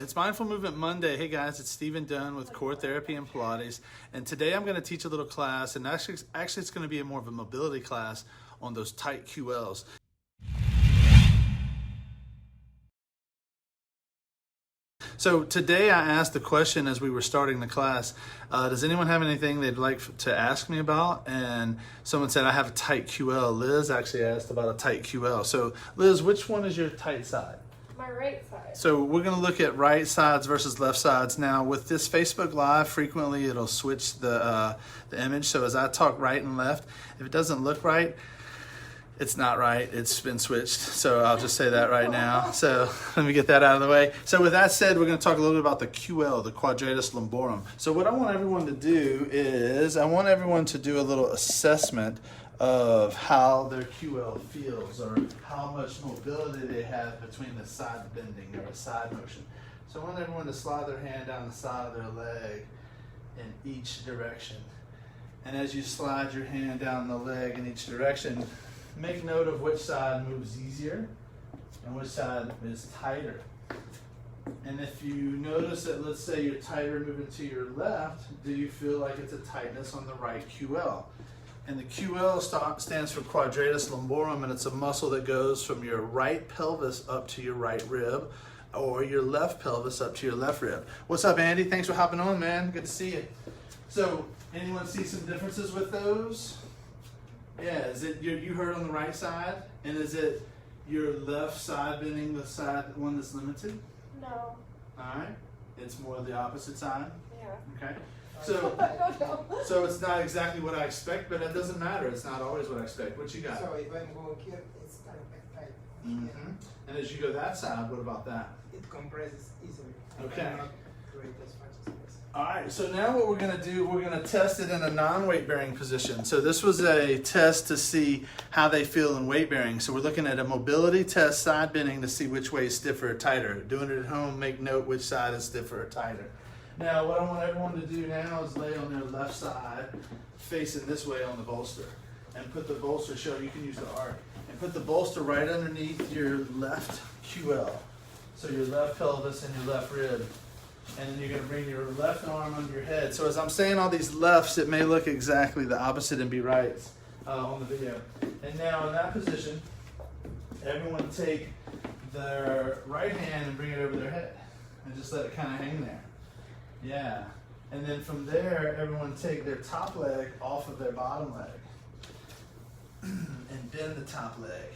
It's Mindful Movement Monday. Hey guys, it's Stephen Dunn with CORE Therapy and Pilates. And today I'm going to teach a little class, and actually it's going to be more of a mobility class on those tight QLs. So today I asked the question as we were starting the class, does anyone have anything they'd like to ask me about? And someone said, I have a tight QL. Liz actually asked about a tight QL. So Liz, which one is your tight side? My right side. So we're going to look at right sides versus left sides. Now with this Facebook Live, frequently it'll switch the image. So as I talk right and left, if it doesn't look right, it's not right. It's been switched. So I'll just say that right now. So let me get that out of the way. So with that said, we're going to talk a little bit about the QL, the Quadratus Lumborum. So what I want everyone to do is I want everyone to do a little assessment of how their QL feels or how much mobility they have between the side bending or a side motion. So I want everyone to slide their hand down the side of their leg in each direction. And as you slide your hand down the leg in each direction, make note of which side moves easier and which side is tighter. And if you notice that, let's say you're tighter moving to your left, do you feel like it's a tightness on the right QL? And the QL stands for Quadratus Lumborum, and it's a muscle that goes from your right pelvis up to your right rib, or your left pelvis up to your left rib. What's up, Andy? Thanks for hopping on, man. Good to see you. So, anyone see some differences with those? Yeah, is it you heard on the right side? And is it your left side bending the side one that's limited? No. All right. It's more the opposite side? Yeah. Okay. So it's not exactly what I expect, but it doesn't matter. It's not always what I expect. What you got? So if I'm going here, it's kind of like tight. Mm-hmm. And as you go that side, what about that? It compresses easily. Okay. I cannot create as much space. All right, so now what we're going to do, we're going to test it in a non-weight bearing position. So this was a test to see how they feel in weight bearing. So we're looking at a mobility test, side bending, to see which way is stiffer or tighter. Doing it at home, make note which side is stiffer or tighter. Now what I want everyone to do now is lay on their left side, facing this way on the bolster. And put the bolster, you can use the arc, and put the bolster right underneath your left QL. So your left pelvis and your left rib. And then you're going to bring your left arm under your head. So as I'm saying all these lefts, it may look exactly the opposite and be rights on the video. And now in that position, everyone take their right hand and bring it over their head. And just let it kind of hang there. Yeah. And then from there, everyone take their top leg off of their bottom leg. And bend the top leg.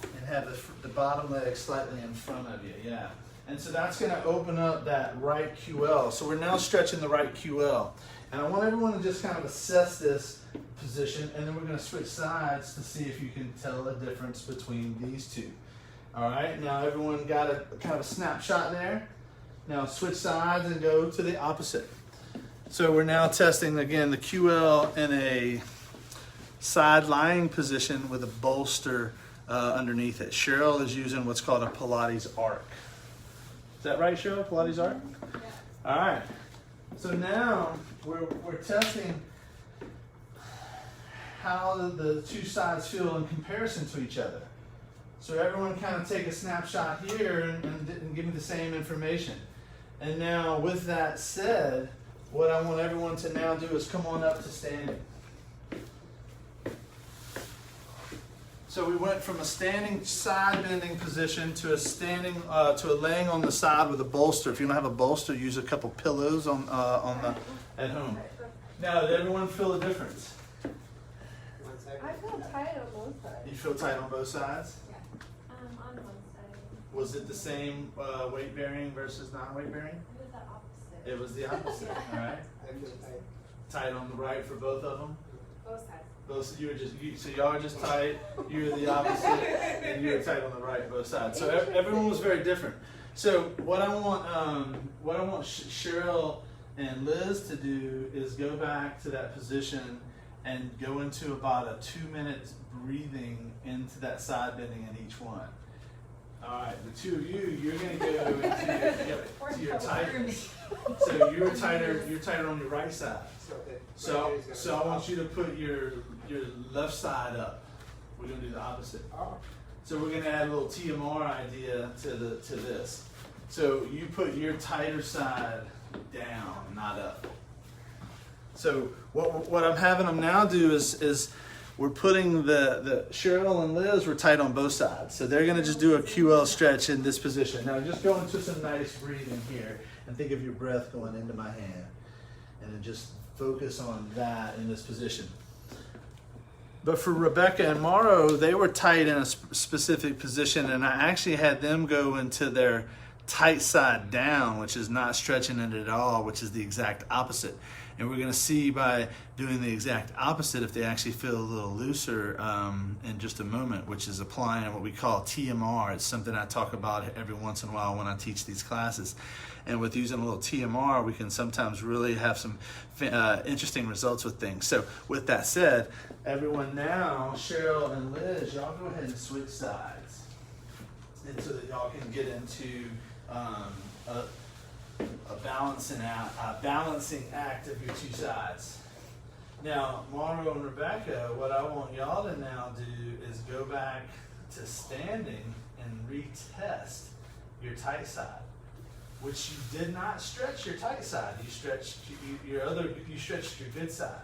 And have the bottom leg slightly in front of you. Yeah. And so that's going to open up that right QL. So we're now stretching the right QL. And I want everyone to just kind of assess this position, and then we're going to switch sides to see if you can tell the difference between these two. All right, now everyone got a kind of a snapshot there. Now switch sides and go to the opposite. So we're now testing, again, the QL in a side lying position with a bolster underneath it. Cheryl is using what's called a Pilates arc. Is that right, Cheryl? Pilates arc? Yeah. All right. So now we're testing how the two sides feel in comparison to each other. So everyone kind of take a snapshot here and give me the same information. And now with that said, what I want everyone to now do is come on up to standing. So we went from a standing side bending position to a standing to a laying on the side with a bolster. If you don't have a bolster, use a couple pillows at home. Now, did everyone feel the difference? I feel tight on both sides. You feel tight on both sides? Yeah. On one side. Was it the same weight bearing versus non-weight bearing? It was the opposite. It was the opposite. All right. I feel tight. Tight on the right for both of them. Both sides. So y'all are just tight. You're the opposite, and you're tight on the right, both sides. So everyone was very different. So what I want Cheryl and Liz to do is go back to that position and go into about a 2 minutes breathing into that side bending in each one. All right, the two of you, you're going to go into your tightness. So you're tighter on your right side. So I want you to put your left side up. We're going to do the opposite. Oh. So we're going to add a little TMR idea to this. So you put your tighter side down, not up. So what I'm having them now do is we're putting the Cheryl and Liz were tight on both sides. So they're gonna just do a QL stretch in this position. Now just go into some nice breathing here and think of your breath going into my hand. And then just focus on that in this position. But for Rebecca and Morrow, they were tight in a specific position, and I actually had them go into their tight side down, which is not stretching it at all, which is the exact opposite. And we're going to see by doing the exact opposite if they actually feel a little looser in just a moment, which is applying what we call TMR. It's something I talk about every once in a while when I teach these classes. And with using a little TMR, we can sometimes really have some interesting results with things. So with that said, everyone now, Cheryl and Liz, y'all go ahead and switch sides. And so that y'all can get into a balancing act of your two sides. Now, Morrow and Rebecca, what I want y'all to now do is go back to standing and retest your tight side, which you did not stretch your tight side. You stretched your good side.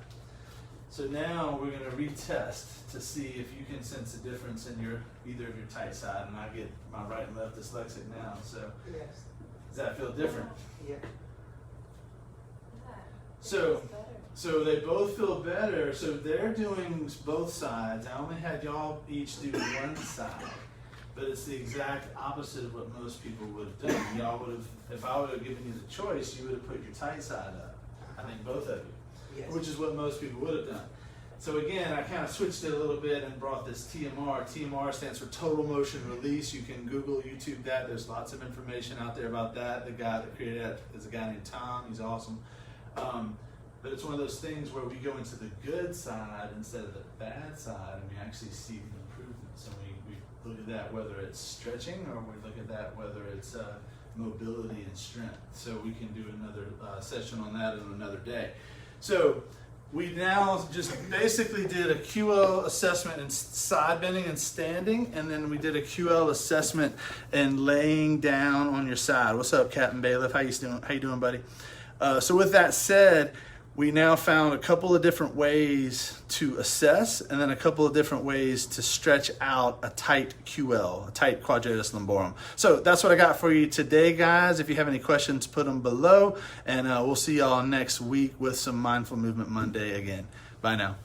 So now we're going to retest to see if you can sense a difference in either of your tight side. And I get my right and left dyslexic now. So Yes. does that feel different? Yeah. So they both feel better. So they're doing both sides. I only had y'all each do one side, but it's the exact opposite of what most people would have done. Y'all would have, if I would have given you the choice, you would have put your tight side up. I think both of you. Yes. Which is what most people would have done. So again, I kind of switched it a little bit and brought this TMR. TMR stands for Total Motion Release. You can Google, YouTube that. There's lots of information out there about that. The guy that created that is a guy named Tom. He's awesome. But it's one of those things where we go into the good side instead of the bad side, and we actually see the improvements. And we look at that whether it's stretching, or we look at that whether it's mobility and strength. So we can do another session on that on another day. So we now just basically did a QL assessment in side bending and standing, and then we did a QL assessment in laying down on your side. What's up, Captain Bailiff? How you doing, buddy? So with that said, we now found a couple of different ways to assess, and then a couple of different ways to stretch out a tight QL, a tight Quadratus Lumborum. So that's what I got for you today, guys. If you have any questions, put them below, and we'll see y'all next week with some Mindful Movement Monday again. Bye now.